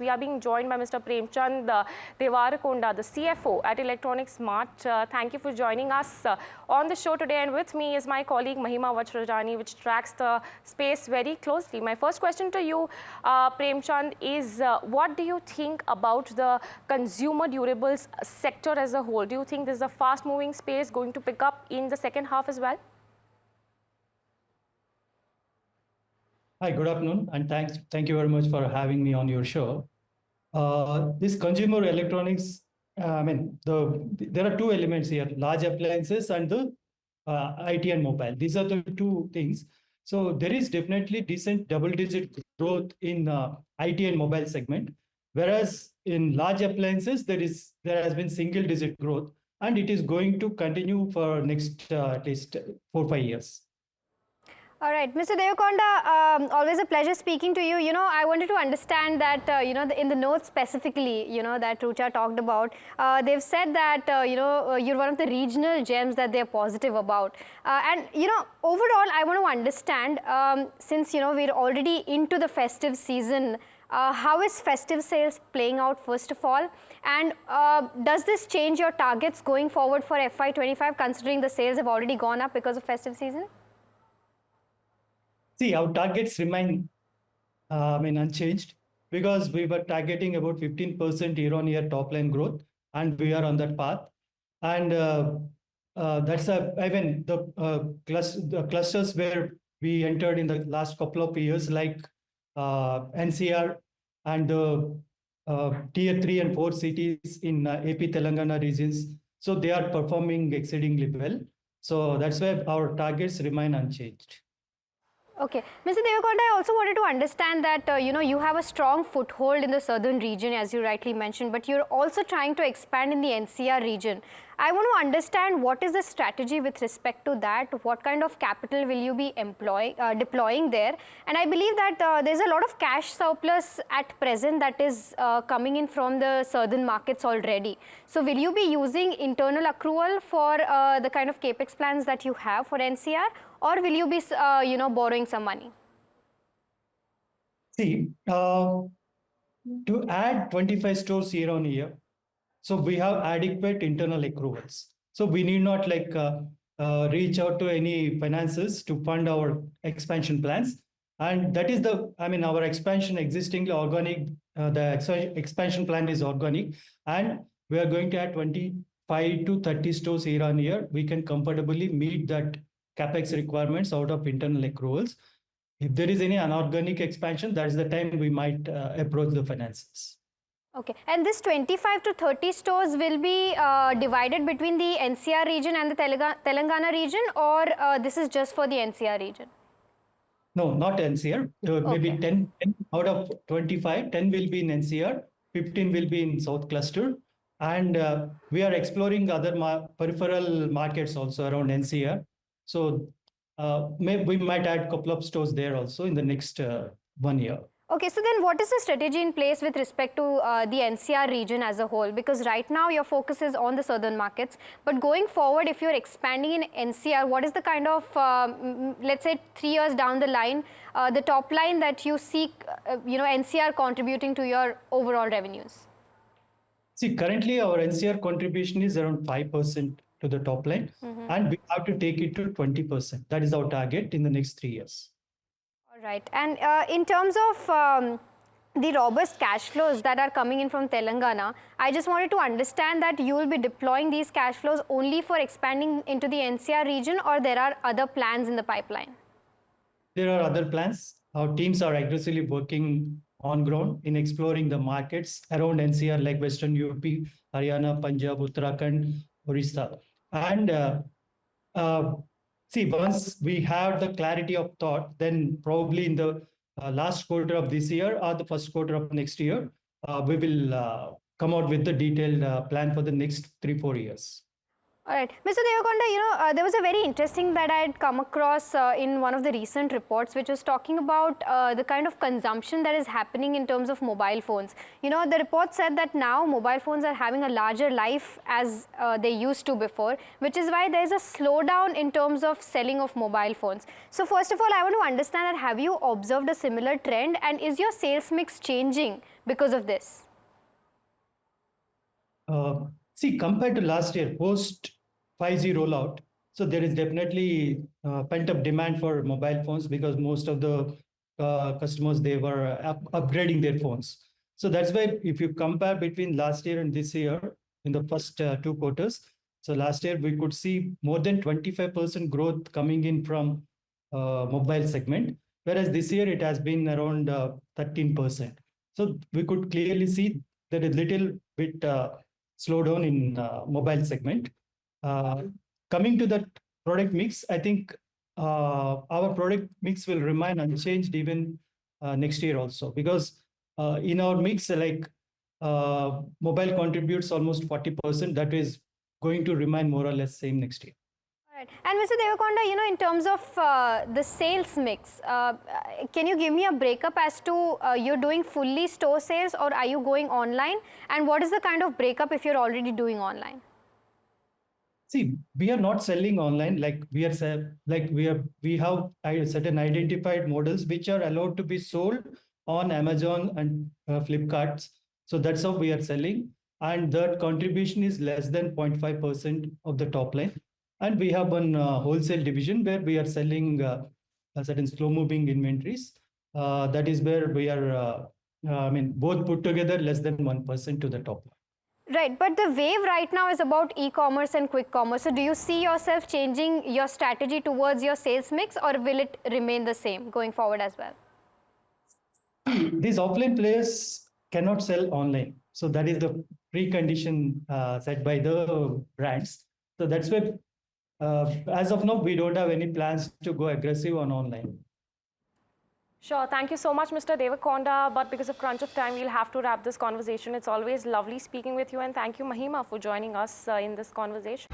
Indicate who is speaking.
Speaker 1: We are being joined by Mr. Premchand Devarakonda, the CFO at Electronics Mart. Thank you for joining us on the show today. And with me is my colleague Mahima Vajrajani, which tracks the space very closely. My first question to you, Premchand, is what do you think about the consumer durables sector as a whole? Do you think this is a fast-moving space going to pick up in the second half as well?
Speaker 2: Hi, good afternoon, and thank you very much for having me on your show. This consumer electronics, there are two elements here: large appliances and the IT and mobile. These are the two things. So there is definitely decent double-digit growth in IT and mobile segment, whereas in large appliances there has been single-digit growth, and it is going to continue for next at least 4-5 years.
Speaker 3: All right, Mr. Devarakonda, always a pleasure speaking to you. I wanted to understand that, in the notes specifically, that Rucha talked about, they've said that, you're one of the regional gems that they're positive about. Overall, I want to understand, since, we're already into the festive season, how is festive sales playing out, first of all? And does this change your targets going forward for FY25, considering the sales have already gone up because of festive season?
Speaker 2: See, our targets remain unchanged, because we were targeting about 15% year-on-year top-line growth, and we are on that path. And that's the clusters where we entered in the last couple of years, like NCR and the tier 3 and 4 cities in AP Telangana regions. So they are performing exceedingly well. So that's why our targets remain unchanged.
Speaker 3: Okay. Mr. Devarakonda, I also wanted to understand that, you have a strong foothold in the southern region, as you rightly mentioned, but you're also trying to expand in the NCR region. I want to understand what is the strategy with respect to that, what kind of capital will you be deploying there? And I believe that there's a lot of cash surplus at present that is coming in from the southern markets already. So will you be using internal accrual for the kind of capex plans that you have for NCR? Or will you be, borrowing some money?
Speaker 2: See, to add 25 stores year on year, so we have adequate internal accruals. So we need not reach out to any finances to fund our expansion plans. And that is our expansion existingly organic. The expansion plan is organic, and we are going to add 25 to 30 stores year on year. We can comfortably meet that capex requirements out of internal accruals. If there is any inorganic expansion, that is the time we might approach the finances.
Speaker 3: Okay, and this 25 to 30 stores will be divided between the NCR region and the Telangana region, or this is just for the NCR region?
Speaker 2: No, not NCR. Maybe 10 out of 25, 10 will be in NCR, 15 will be in South Cluster. And we are exploring other peripheral markets also around NCR. So we might add a couple of stores there also in the next 1 year.
Speaker 3: Okay, so then what is the strategy in place with respect to the NCR region as a whole? Because right now your focus is on the southern markets, but going forward, if you're expanding in NCR, what is the kind of, let's say 3 years down the line, the top line that you seek, NCR contributing to your overall revenues?
Speaker 2: See, currently our NCR contribution is around 5% to the top line, and we have to take it to 20%. That is our target in the next 3 years.
Speaker 3: All right. And in terms of the robust cash flows that are coming in from Telangana, I just wanted to understand that you will be deploying these cash flows only for expanding into the NCR region, or there are other plans in the pipeline?
Speaker 2: There are other plans. Our teams are aggressively working on ground in exploring the markets around NCR, like Western UP, Haryana, Punjab, Uttarakhand, Orissa. And see, once we have the clarity of thought, then probably in the last quarter of this year or the first quarter of next year, we will come out with the detailed plan for the next 3-4 years.
Speaker 3: All right. Mr. Devarakonda, there was a very interesting that I had come across in one of the recent reports, which was talking about the kind of consumption that is happening in terms of mobile phones. The report said that now mobile phones are having a larger life as they used to before, which is why there is a slowdown in terms of selling of mobile phones. So first of all, I want to understand that have you observed a similar trend, and is your sales mix changing because of this?
Speaker 2: See, compared to last year, post 5G rollout, so there is definitely pent-up demand for mobile phones because most of the customers, they were upgrading their phones. So that's why if you compare between last year and this year, in the first 2 quarters, so last year we could see more than 25% growth coming in from mobile segment, whereas this year it has been around 13%. So we could clearly see that a little bit slowdown in mobile segment. Coming to that product mix, I think our product mix will remain unchanged even next year also, because in our mix, like mobile contributes almost 40%. That is going to remain more or less same next year.
Speaker 3: Right. And Mr. Devarakonda, in terms of the sales mix, can you give me a breakup as to you're doing fully store sales or are you going online? And what is the kind of breakup if you're already doing online?
Speaker 2: See, we are not selling online. Like we are we have certain identified models which are allowed to be sold on Amazon and Flipkart. So that's how we are selling, and that contribution is less than 0.5% of the top line. And we have one wholesale division where we are selling certain slow-moving inventories. That is where we are. I mean, both put together less than 1% to the top line.
Speaker 3: Right, but the wave right now is about e-commerce and quick commerce. So do you see yourself changing your strategy towards your sales mix, or will it remain the same going forward as well?
Speaker 2: These offline players cannot sell online. So that is the precondition set by the brands. So that's why, as of now, we don't have any plans to go aggressive on online.
Speaker 1: Sure. Thank you so much, Mr. Devarakonda. But because of crunch of time, we'll have to wrap this conversation. It's always lovely speaking with you. And thank you, Mahima, for joining us in this conversation.